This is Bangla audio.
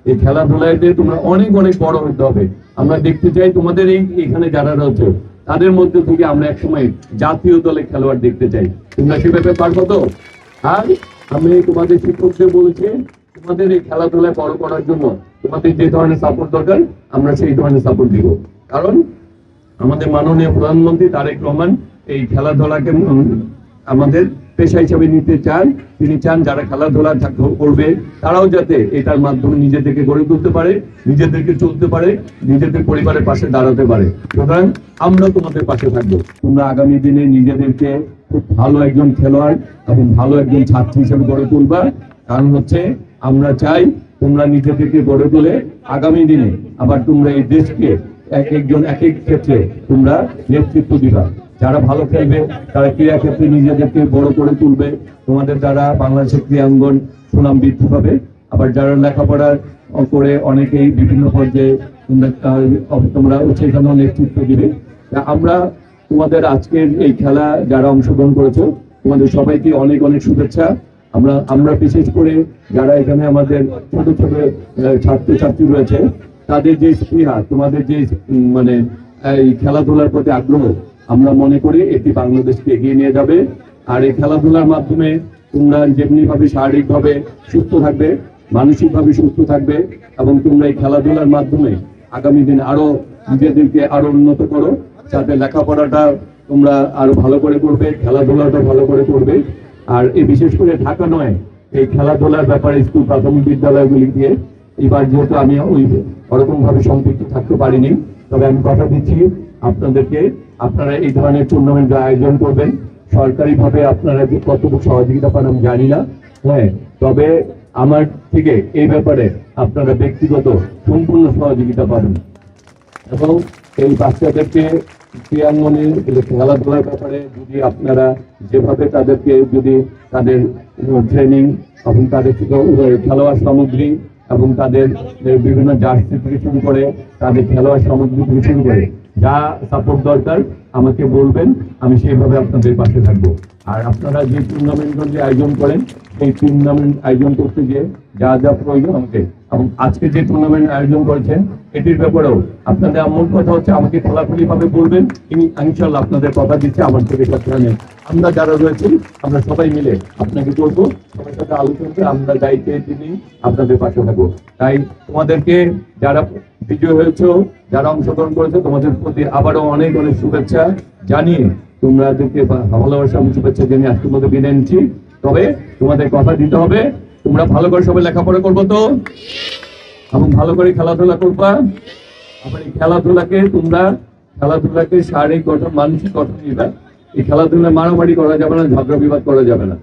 এই খেলাধুলাতে তোমরা অনেক অনেক বড় হতে হবে। আমরা দেখতে চাই তোমাদের এখানে যারা রয়েছে তাদের মধ্যে থেকে আমরা একসময় জাতীয় দলে খেলোয়াড় দেখতে চাই। তোমরা সেভাবে পারবো তো? আর আমি তোমাদের শিক্ষকদের বলেছি তোমাদের এই খেলাধুলায় বড় করার জন্য তোমাদের যে ধরনের সাপোর্ট দরকার আমরা সেই ধরনের সাপোর্ট দিব। কারণ আমাদের মাননীয় প্রধানমন্ত্রী তারেক রহমান এই খেলাধুলাকে আমাদের পেশা হিসাবে নিতে চান। তিনি চান যারা খেলাধুলা করবে তারাও যাতে এটার মাধ্যমে নিজেদেরকে গড়ে তুলতে পারে, নিজেদেরকে চলতে পারে, নিজেদের পরিবারের পাশে দাঁড়াতে পারে। সুতরাং আমরা তোমাদের পাশে থাকবো। তোমরা আগামী দিনে নিজেদেরকে খুব ভালো একজন খেলোয়াড় এবং ভালো একজন ছাত্রী হিসেবে গড়ে তুলবা। কারণ হচ্ছে আমরা চাই তোমরা নিজেদেরকে গড়ে তুলে আগামী দিনে আবার তোমরা এই দেশকে এক একজন এক এক ক্ষেত্রে তোমরা নেতৃত্ব দিবা। যারা ভালো খেলবে তারা ক্রীড়া ক্ষেত্রে নিজেদেরকে বড় করে তুলবে, তোমাদের দ্বারা বাংলাদেশের ক্রীড়াঙ্গন সুনাম বৃদ্ধি পাবে। আবার যারা লেখাপড়া করে অনেকেই বিভিন্ন পর্যায়ে তোমরা সেখানেও নেতৃত্ব দিবে। আমরা তোমাদের আজকের এই খেলা যারা অংশগ্রহণ করেছো তোমাদের সবাইকে অনেক অনেক শুভেচ্ছা। আমরা বিশেষ করে যারা এখানে আমাদের ছোট ছোট ছাত্রছাত্রী রয়েছে তাদের যে স্পৃহা, তোমাদের যে মানে এই খেলাধুলার প্রতি আগ্রহ, আমরা মনে করি এটি বাংলাদেশকে এগিয়ে নিয়ে যাবে। আর এই খেলাধুলার মাধ্যমে তোমরা যেমনি ভাবে শারীরিকভাবে সুস্থ থাকবে, মানসিকভাবে সুস্থ থাকবে এবং তোমরা এই খেলাধুলার মাধ্যমে আগামী দিনে আরো নিজেদেরকে আরো উন্নত করো, যাতে লেখাপড়াটা তোমরা আরো ভালো করে করবে, খেলাধুলাটা ভালো করে করবে। আর এই বিশেষ করে ঢাকা নয়, এই খেলাধুলার ব্যাপারে স্কুল প্রাথমিক বিদ্যালয়গুলি দিয়ে এবার যেহেতু আমি ওরকম ভাবে সম্পৃক্ত থাকতে পারিনি, তবে আমি কথা দিচ্ছি আপনাদেরকে আপনারা এই ধরনের টুর্নামেন্ট আয়োজন করবেন। সরকারি ভাবে আপনারা যে কতটুকু সহযোগিতা পান আমি জানি না, হ্যাঁ, তবে আমার থেকে এই ব্যাপারে আপনারা ব্যক্তিগত সম্পূর্ণ সহযোগিতা পাবেন। এবং এই বাচ্চাদেরকে ক্রীড়াঙ্গনে খেলাধুলার ব্যাপারে যদি আপনারা যেভাবে তাদেরকে যদি তাদের ট্রেনিং এবং তাদের খেলোয়াড় সামগ্রী এবং তাদের বিভিন্ন জার্সি থেকে শুরু করে তাদের খেলোয়াড় সামগ্রী থেকে শুরু করে যা সাপোর্ট দরকার আমাকে বলবেন, আমি সেইভাবে আপনাদের পাশে থাকবো। আর আপনারা যে টুর্নামেন্টগুলি আয়োজন করেন সেই টুর্নামেন্ট আয়োজন করতে গিয়ে যা যা প্রয়োজন আমাকে, এবং আজকে যে টুর্নামেন্ট আয়োজন করেছেন এটির ব্যাপারেও আপনাদের মূল কথা হচ্ছে আমাকে খোলাখুলি ভাবে বলবেন। ইনশাল্লাহ আপনাদের কথা দিচ্ছে আমার থেকে সাথে আমরা যারা রয়েছি আমরা সবাই মিলে আপনাকে বলবো, সবার সাথে আলোচনা করে আমরা দায়িত্বে তিনি আপনাদের পাশে থাকবো। তাই তোমাদেরকে যারা বিজয় হয়েছে, যারা অংশগ্রহণ করেছে, তোমাদের প্রতি আবারও অনেক অনেক শুভেচ্ছা জানিয়ে তোমাদেরকে ভালোবাসা এবং শুভেচ্ছা জানিয়ে আজকের মধ্যে বিদায় নিচ্ছি। তবে তোমাদের কথা দিতে হবে, তোমরা ভালো করে সবাই লেখাপড়া করবো তো, এবং ভালো করে খেলাধুলা করবা। আবার এই খেলাধুলাকে শারীরিক গঠন, মানসিক গঠন দিবা। এই খেলাধুলা মারামারি করা যাবে না, ঝগড়া বিবাদ করা যাবে না।